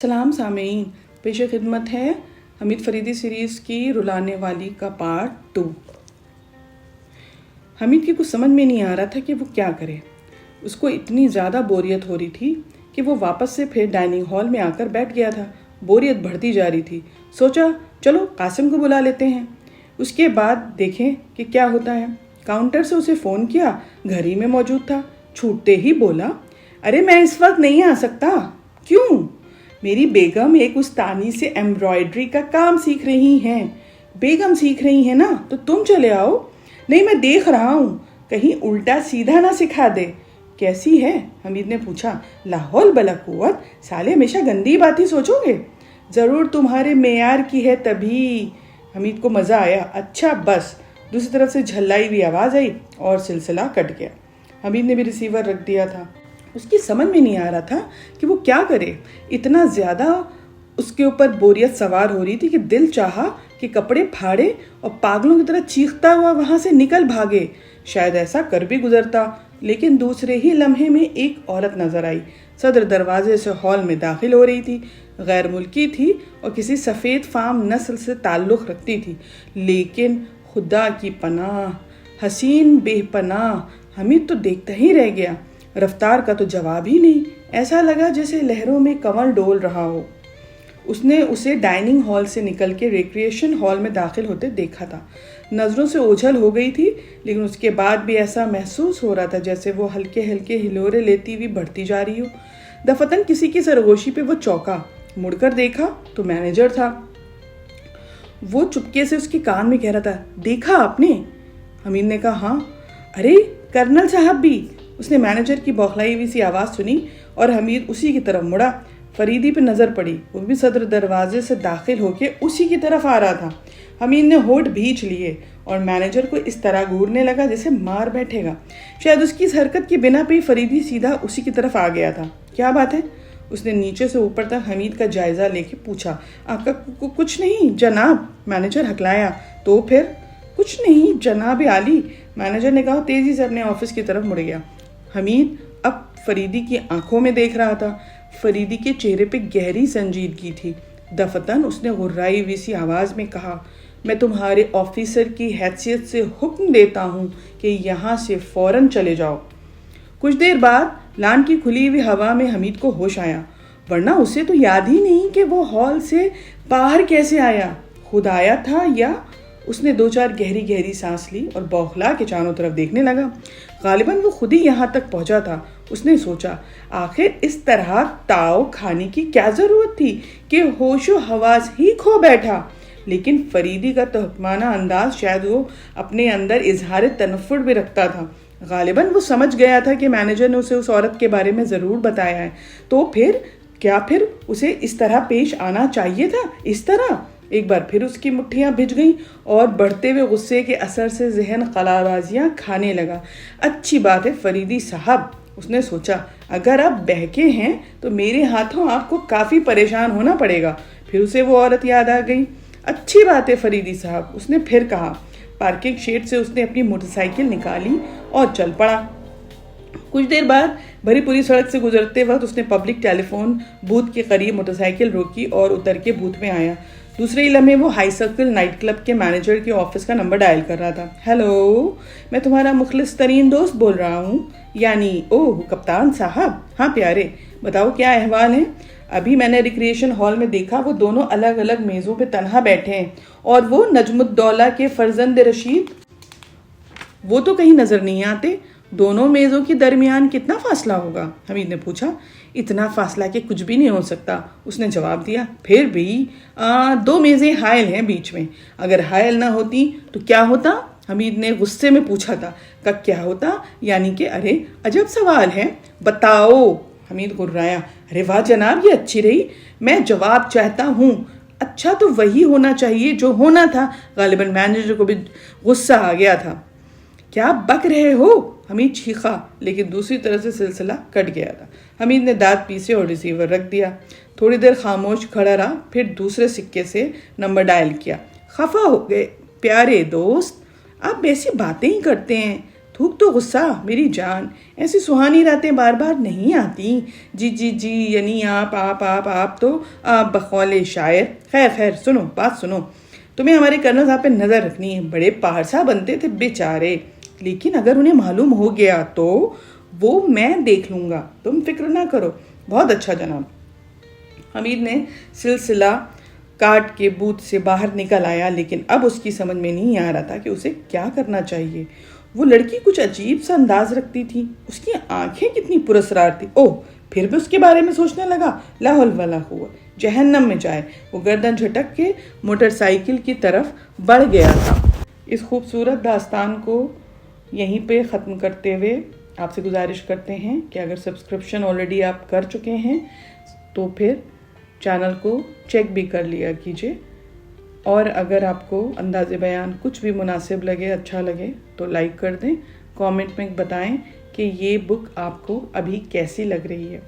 सलाम सामीन, पेश खिदमत है हमीद फरीदी सीरीज़ की रुलाने वाली का पार्ट 2। हमीद की कुछ समझ में नहीं आ रहा था कि वो क्या करे। उसको इतनी ज़्यादा बोरियत हो रही थी कि वो वापस से फिर डाइनिंग हॉल में आकर बैठ गया था। बोरियत बढ़ती जा रही थी। सोचा चलो कासिम को बुला लेते हैं, उसके बाद देखें कि क्या होता है। काउंटर से उसे फ़ोन किया, घर ही में मौजूद था। छूटते ही बोला, अरे मैं इस वक्त नहीं आ सकता। क्यों? मेरी बेगम एक उस्तानी से एम्ब्रॉयडरी का काम सीख रही हैं। बेगम सीख रही हैं ना, तो तुम चले आओ। नहीं, मैं देख रहा हूँ कहीं उल्टा सीधा ना सिखा दे। कैसी है? हमीद ने पूछा। लाहौल बला कुव्वत, साले हमेशा गंदी बात ही सोचोगे। ज़रूर तुम्हारे मेयार की है तभी। हमीद को मज़ा आया। अच्छा बस। दूसरी तरफ से झल्लाई हुई आवाज़ आई और सिलसिला कट गया। हमीद ने भी रिसीवर रख दिया था। उसकी समझ में नहीं आ रहा था कि वो क्या करे। इतना ज़्यादा उसके ऊपर बोरियत सवार हो रही थी कि दिल चाहा कि कपड़े फाड़े और पागलों की तरह चीखता हुआ वहाँ से निकल भागे। शायद ऐसा कर भी गुजरता, लेकिन दूसरे ही लम्हे में एक औरत नज़र आई। सदर दरवाजे से हॉल में दाखिल हो रही थी। गैर मुल्की थी और किसी सफ़ेद फार्म नस्ल से ताल्लुक़ रखती थी, लेकिन खुदा की पनाह हसीन बेपनाह। हमीद तो देखता ही रह गया। रफ्तार का तो जवाब ही नहीं। ऐसा लगा जैसे लहरों में कंवल डोल रहा हो। उसने उसे डाइनिंग हॉल से निकल के रिक्रिएशन हॉल में दाखिल होते देखा था। नज़रों से ओझल हो गई थी, लेकिन उसके बाद भी ऐसा महसूस हो रहा था जैसे वो हल्के हल्के हिलोरे लेती हुई बढ़ती जा रही हो। दफतन किसी की सरगोशी पे वो चौंका। मुड़कर देखा तो मैनेजर था। वो चुपके से उसके कान में कह रहा था, देखा आपने? हमीद ने कहा, हाँ। अरे कर्नल साहब भी। उसने मैनेजर की बौखलाई हुई सी आवाज़ सुनी और हमीद उसी की तरफ मुड़ा। फरीदी पे नज़र पड़ी। वो भी सदर दरवाजे से दाखिल होके उसी की तरफ आ रहा था। हमीद ने होठ भींच लिए और मैनेजर को इस तरह घूरने लगा जैसे मार बैठेगा। शायद उसकी इस हरकत की बिना पे फरीदी सीधा उसी की तरफ आ गया था। क्या बात है? उसने नीचे से ऊपर तक हमीद का जायज़ा लेके पूछा। आपका कुछ नहीं जनाब, मैनेजर हकलाया। तो फिर? कुछ नहीं जनाब आली, मैनेजर ने कहा। तेज़ी से अपने ऑफिस की तरफ मुड़ गया। हमीद अब फरीदी की आंखों में देख रहा था। फरीदी के चेहरे पे गहरी संजीदगी थी। दफतन उसने गुर्राई हुई सी आवाज़ में कहा, मैं तुम्हारे ऑफिसर की हैसियत से हुक्म देता हूँ कि यहाँ से फ़ौरन चले जाओ। कुछ देर बाद लान की खुली हुई हवा में हमीद को होश आया, वरना उसे तो याद ही नहीं कि वो हॉल से बाहर कैसे आया। खुद आया था या? उसने दो चार गहरी गहरी सांस ली और बौखला के चारों तरफ देखने लगा। गालिबन वो खुद ही यहाँ तक पहुँचा था। उसने सोचा, आखिर इस तरह ताव खाने की क्या ज़रूरत थी कि होशो हवास ही खो बैठा। लेकिन फरीदी का तोहमाना अंदाज शायद वो अपने अंदर इजहार तनफ़ुर भी रखता था। गालिबन वो समझ गया था कि मैनेजर ने उसे उस औरत के बारे में ज़रूर बताया है। तो फिर क्या फिर उसे इस तरह पेश आना चाहिए था? इस तरह एक बार फिर उसकी मुट्ठियां भिज गईं और बढ़ते हुए गुस्से के असर से जहन कलाबाजियां खाने लगा। अच्छी बात है फरीदी साहब, उसने सोचा, अगर आप बहके हैं तो मेरे हाथों आपको काफ़ी परेशान होना पड़ेगा। फिर उसे वो औरत याद आ गई। अच्छी बात है फरीदी साहब, उसने फिर कहा। पार्किंग शेड से उसने अपनी मोटरसाइकिल निकाली और चल पड़ा। कुछ देर बाद भरी पूरी सड़क से गुजरते वक्त उसने पब्लिक टेलीफोन बूथ के करीब मोटरसाइकिल रोकी और उतर के बूथ में आया। दूसरे ही लम्हे वो हाई सर्कल नाइट क्लब के मैनेजर के ऑफिस का नंबर डायल कर रहा था। हेलो, मैं तुम्हारा मुखलिस तरीन दोस्त बोल रहा हूँ, यानी ओह कप्तान साहब। हाँ प्यारे, बताओ क्या अहवाल है? अभी मैंने रिक्रिएशन हॉल में देखा, वो दोनों अलग अलग मेज़ों पे तन्हा बैठे हैं और वो नजमुद्दौला के फर्जंद रशीद, वो तो कहीं नज़र नहीं आते। दोनों मेज़ों के दरमियान कितना फासला होगा? हमीद ने पूछा। इतना फासला कि कुछ भी नहीं हो सकता, उसने जवाब दिया। फिर भी 2 मेज़ें हायल हैं बीच में। अगर हायल ना होती तो क्या होता? हमीद ने गुस्से में पूछा था। क्या होता? यानी कि अरे अजब सवाल है, बताओ। हमीद गुर्राया। अरे वाह जनाब, ये अच्छी रही। मैं जवाब चाहता हूँ। अच्छा तो वही होना चाहिए जो होना था। गालिबन मैनेजर को भी गुस्सा आ गया था। क्या बक रहे हो? हमीद चीखा, लेकिन दूसरी तरफ से सिलसिला कट गया था। हमीद ने दांत पीसे और रिसीवर रख दिया। थोड़ी देर खामोश खड़ा रहा, फिर दूसरे सिक्के से नंबर डायल किया। खफा हो गए प्यारे दोस्त, आप ऐसी बातें ही करते हैं। تھوک تو غصہ میری جان، ایسی سہانی راتیں بار بار نہیں آتی. جی یعنی آپ تو بقول شاعر. خیر سنو بات سنو. تمہیں ہمارے کرنل صاحب پہ نظر رکھنی ہے. بڑے پارسا بنتے تھے بیچارے، لیکن اگر انہیں معلوم ہو گیا تو وہ میں دیکھ لوں گا، تم فکر نہ کرو. بہت اچھا جناب. حمید نے سلسلہ کاٹ کے بوتھ سے باہر نکل آیا، لیکن اب اس کی سمجھ میں نہیں آ رہا تھا کہ اسے کیا کرنا چاہیے. وہ لڑکی کچھ عجیب سا انداز رکھتی تھی، اس کی آنکھیں کتنی پراسرار تھی. پھر بھی اس کے بارے میں سوچنے لگا. لا حول ولا قوت، جہنم میں جائے. وہ گردن جھٹک کے موٹر سائیکل کی طرف بڑھ گیا تھا. اس خوبصورت داستان کو یہیں پہ ختم کرتے ہوئے آپ سے گزارش کرتے ہیں کہ اگر سبسکرپشن آلریڈی آپ کر چکے ہیں تو پھر چینل کو چیک بھی کر لیا کیجیے، اور اگر آپ کو انداز بیان کچھ بھی مناسب لگے، اچھا لگے تو لائک کر دیں. کامنٹ میں بتائیں کہ یہ بک آپ کو ابھی کیسی لگ رہی ہے.